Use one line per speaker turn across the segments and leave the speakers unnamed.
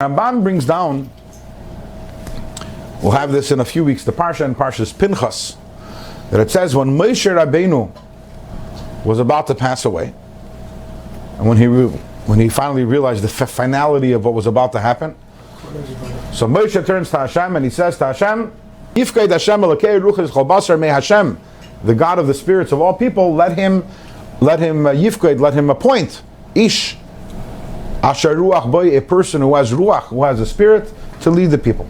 Ramban brings down, we'll have this in a few weeks, the Parsha and Parsha's Pinchas, that it says when Moshe Rabbeinu was about to pass away, and when he finally realized the finality of what was about to happen, so Moshe turns to Hashem and he says to Hashem, Yifked Hashem Elokei Ruchos Chol Basar, may Hashem, the God of the spirits of all people, let him Yifked, let him appoint Ish Asher Ruach Boy, a person who has Ruach, who has a spirit, to lead the people.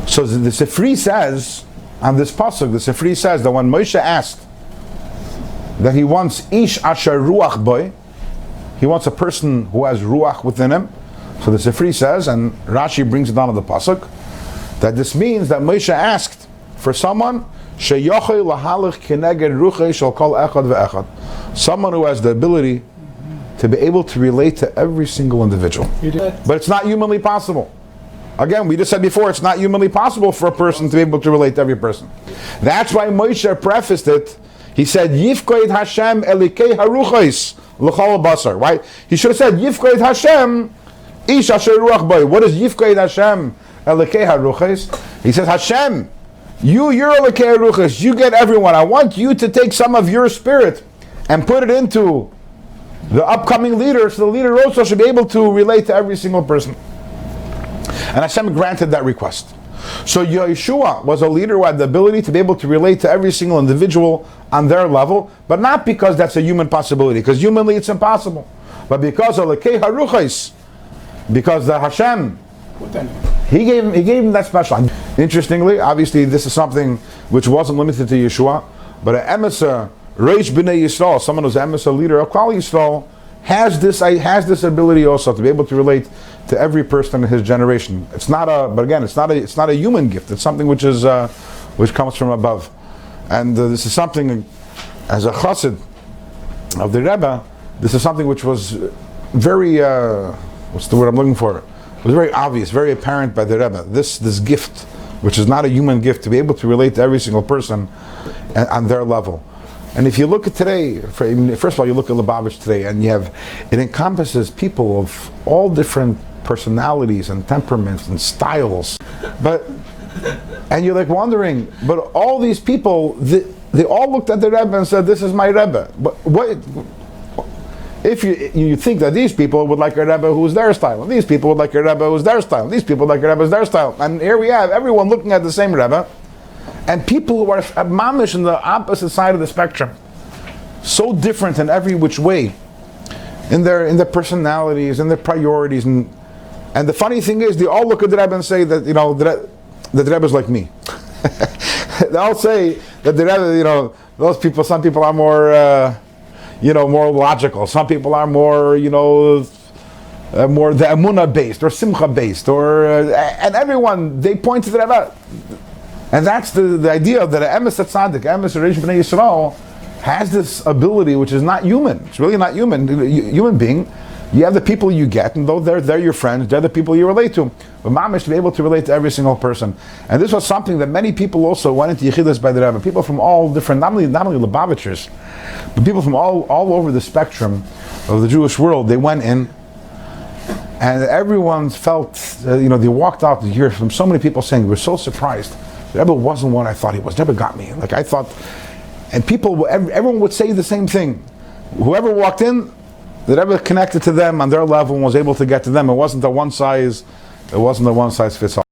So the Sifri says, on this pasuk, the Sifri says that when Moshe asked that he wants Ish Asher Ruach Boy, he wants a person who has Ruach within him. So the Sifri says, and Rashi brings it down to the pasuk, that this means that Moshe asked for someone sheyochei lahalich keneged ruchei shel kol echad ve'echad, someone who has the ability to be able to relate to every single individual. But it's not humanly possible. Again, we just said before, it's not humanly possible for a person to be able to relate to every person. That's why Moshe prefaced it. He said, Yifkoid Hashem elikei haruchos l'chol basar, right? He should have said, Yifkoid Hashem ish asher ruach boy. What is Yifkoid Hashem elikei haruchos? He says, Hashem, you're elikei haruchos, you get everyone. I want you to take some of your spirit and put it into the upcoming leader, so the leader also should be able to relate to every single person. And Hashem granted that request. So Yeshua was a leader who had the ability to be able to relate to every single individual on their level, but not because that's a human possibility, because humanly it's impossible, but because of Lekei Haruchos, because the Hashem, he gave him that special. Interestingly, obviously this is something which wasn't limited to Yeshua, but an emissary, Reish B'nai Yisrael, someone who's a leader of Klal Yisrael, has this ability also to be able to relate to every person in his generation. It's not a human gift. It's something which comes from above, and this is something, as a chassid of the Rebbe, this is something which was very what's the word I'm looking for? It was very obvious, very apparent by the Rebbe. This gift, which is not a human gift, to be able to relate to every single person on their level. And if you look at today, first of all, you look at Lubavitch today, and it encompasses people of all different personalities and temperaments and styles. And you're like wondering, but all these people, they all looked at the Rebbe and said, "This is my Rebbe." But what if you think that these people would like a Rebbe who's their style, and these people would like a Rebbe who's their style, and these people would like a Rebbe who's their style, and here we have everyone looking at the same Rebbe. And people who are mamish on the opposite side of the spectrum, so different in every which way, in their personalities and their priorities, and the funny thing is, they all look at the Rebbe and say that the Rebbe is like me. They all say that the Rebbe, those people. Some people are more, more logical. Some people are more, more the Emunah based or Simcha based, and everyone they point to the Rebbe. And that's the idea that an emes tzaddik, Reish B'nai Yisrael, has this ability which is not human. It's really not human. Human being, you have the people you get, and though they're your friends, they're the people you relate to. But mamish to be able to relate to every single person. And this was something that many people also went into Yechidus by the Rebbe. People from all different, not only Lubavitchers, but people from all over the spectrum of the Jewish world. They went in, and everyone felt, they walked out to hear from so many people saying, "We're so surprised. The Rebbe wasn't what I thought he was. Never got me. Like I thought," and everyone would say the same thing. Whoever walked in, the Rebbe connected to them on their level and was able to get to them. It wasn't a one size fits all.